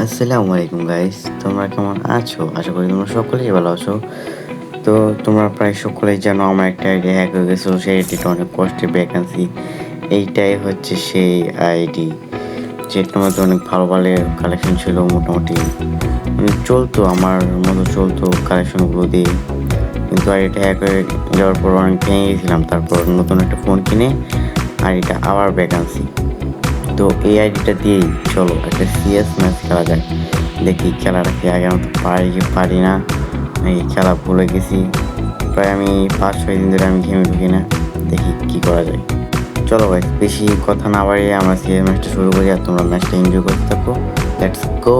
আসসালামু আলাইকুম গাইস, তোমরা কেমন আছো? আশা করি তোমরা সকলেই ভালো আছো। তো তোমরা প্রায় সকলেই জানো আমার একটা আইডি হ্যাক হয়ে গেছিলো, সেই আইডিটা অনেক কষ্টে ভ্যাকান্সি। এইটাই হচ্ছে সেই আইডি যেটার মধ্যে অনেক ভালো ভালো কালেকশন ছিল, মোটামুটি চলতো আমার মতো চলতো কালেকশনগুলো দিয়ে। কিন্তু আইডিটা হ্যাক হয়ে যাওয়ার পর অনেক ভেঙে গেছিলাম, তারপর নতুন একটা ফোন কিনে আইডিটা আবার ভ্যাকান্সি। তো এই আইডিটা দিয়েই চলো একটা সিএস ম্যাচ খেলা যায়। দেখি খেলাটা কি আগের মতো পারি কি পারি না, এই খেলা ভুলে গেছি। প্রায় আমি 5-6 দিন ধরে আমি গেমে ঢুকি না, দেখি কি করা যায়। চলো ভাই, বেশি কথা না বাড়িয়ে আমরা সিএস ম্যাচটা শুরু করি, আর তোমরা ম্যাচটা এনজয় করতে থাকো। Let's go.